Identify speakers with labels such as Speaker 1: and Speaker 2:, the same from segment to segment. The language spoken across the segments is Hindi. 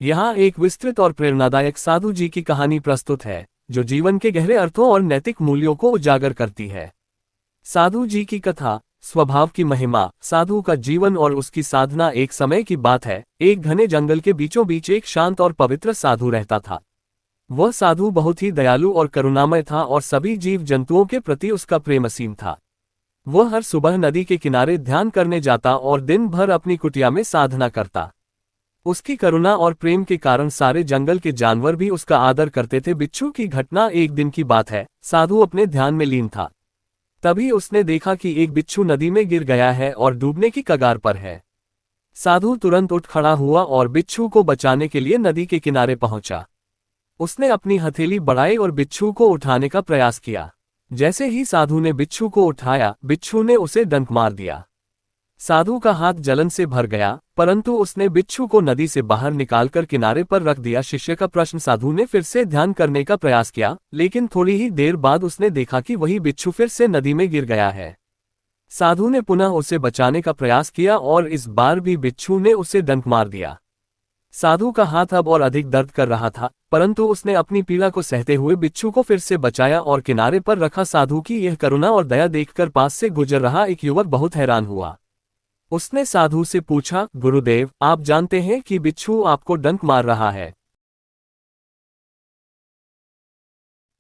Speaker 1: यहाँ एक विस्तृत और प्रेरणादायक साधु जी की कहानी प्रस्तुत है, जो जीवन के गहरे अर्थों और नैतिक मूल्यों को उजागर करती है। साधु जी की कथा। स्वभाव की महिमा। साधु का जीवन और उसकी साधना। एक समय की बात है, एक घने जंगल के बीचों बीच एक शांत और पवित्र साधु रहता था। वह साधु बहुत ही दयालु और करुणामय था और सभी जीव जंतुओं के प्रति उसका प्रेम असीम था। वह हर सुबह नदी के किनारे ध्यान करने जाता और दिन भर अपनी कुटिया में साधना करता। उसकी करुणा और प्रेम के कारण सारे जंगल के जानवर भी उसका आदर करते थे। बिच्छू की घटना। एक दिन की बात है, साधु अपने ध्यान में लीन था। तभी उसने देखा कि एक बिच्छू नदी में गिर गया है और डूबने की कगार पर है। साधु तुरंत उठ खड़ा हुआ और बिच्छू को बचाने के लिए नदी के किनारे पहुंचा। उसने अपनी हथेली बढ़ाई और बिच्छू को उठाने का प्रयास किया। जैसे ही साधु ने बिच्छू को उठाया, बिच्छू ने उसे डंक मार दिया। साधु का हाथ जलन से भर गया, परंतु उसने बिच्छू को नदी से बाहर निकालकर किनारे पर रख दिया। शिष्य का प्रश्न। साधु ने फिर से ध्यान करने का प्रयास किया, लेकिन थोड़ी ही देर बाद उसने देखा कि वही बिच्छू फिर से नदी में गिर गया है। साधु ने पुनः उसे बचाने का प्रयास किया और इस बार भी बिच्छू ने उसे डंक मार दिया। साधु का हाथ अब और अधिक दर्द कर रहा था, परंतु उसने अपनी पीड़ा को सहते हुए बिच्छू को फिर से बचाया और किनारे पर रखा। साधु की यह करुणा और दया देखकर पास से गुजर रहा एक युवक बहुत हैरान हुआ। उसने साधु से पूछा, गुरुदेव, आप जानते हैं कि बिच्छू आपको डंक मार रहा है,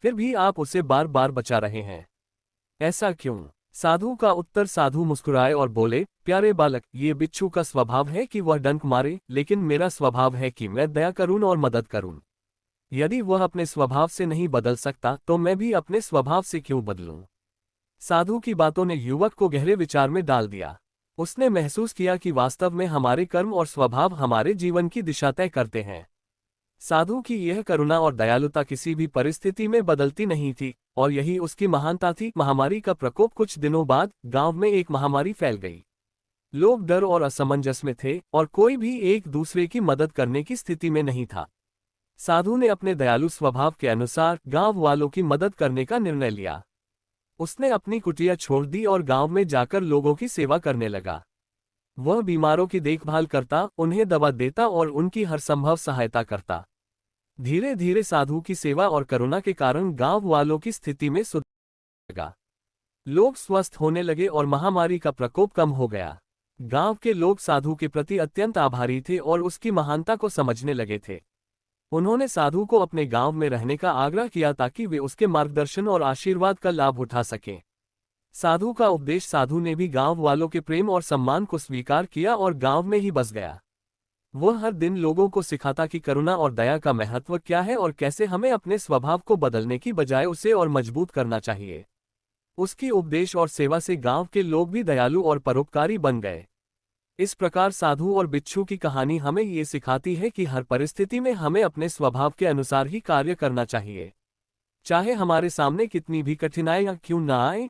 Speaker 1: फिर भी आप उसे बार बार बचा रहे हैं, ऐसा क्यों? साधु का उत्तर। साधु मुस्कुराए और बोले, प्यारे बालक, ये बिच्छू का स्वभाव है कि वह डंक मारे, लेकिन मेरा स्वभाव है कि मैं दया करूं और मदद करूं। यदि वह अपने स्वभाव से नहीं बदल सकता, तो मैं भी अपने स्वभाव से क्यों बदलूं? साधु की बातों ने युवक को गहरे विचार में डाल दिया। उसने महसूस किया कि वास्तव में हमारे कर्म और स्वभाव हमारे जीवन की दिशा तय करते हैं। साधु की यह करुणा और दयालुता किसी भी परिस्थिति में बदलती नहीं थी, और यही उसकी महानता थी। महामारी का प्रकोप। कुछ दिनों बाद गांव में एक महामारी फैल गई। लोग डर और असमंजस में थे और कोई भी एक दूसरे की मदद करने की स्थिति में नहीं था। साधु ने अपने दयालु स्वभाव के अनुसार गांव वालों की मदद करने का निर्णय लिया। उसने अपनी कुटिया छोड़ दी और गांव में जाकर लोगों की सेवा करने लगा। वह बीमारों की देखभाल करता, उन्हें दवा देता और उनकी हर संभव सहायता करता। धीरे धीरे साधु की सेवा और करुणा के कारण गांव वालों की स्थिति में सुधार लगा। लोग स्वस्थ होने लगे और महामारी का प्रकोप कम हो गया। गांव के लोग साधु के प्रति अत्यंत आभारी थे और उसकी महानता को समझने लगे थे। उन्होंने साधु को अपने गांव में रहने का आग्रह किया ताकि वे उसके मार्गदर्शन और आशीर्वाद का लाभ उठा सकें। साधु का उपदेश। साधु ने भी गांव वालों के प्रेम और सम्मान को स्वीकार किया और गांव में ही बस गया। वह हर दिन लोगों को सिखाता कि करुणा और दया का महत्व क्या है और कैसे हमें अपने स्वभाव को बदलने की बजाय उसे और मजबूत करना चाहिए। उसकी उपदेश और सेवा से गांव के लोग भी दयालु और परोपकारी बन गए। इस प्रकार साधु और बिच्छू की कहानी हमें ये सिखाती है कि हर परिस्थिति में हमें अपने स्वभाव के अनुसार ही कार्य करना चाहिए, चाहे हमारे सामने कितनी भी कठिनाइयां क्यों न आए।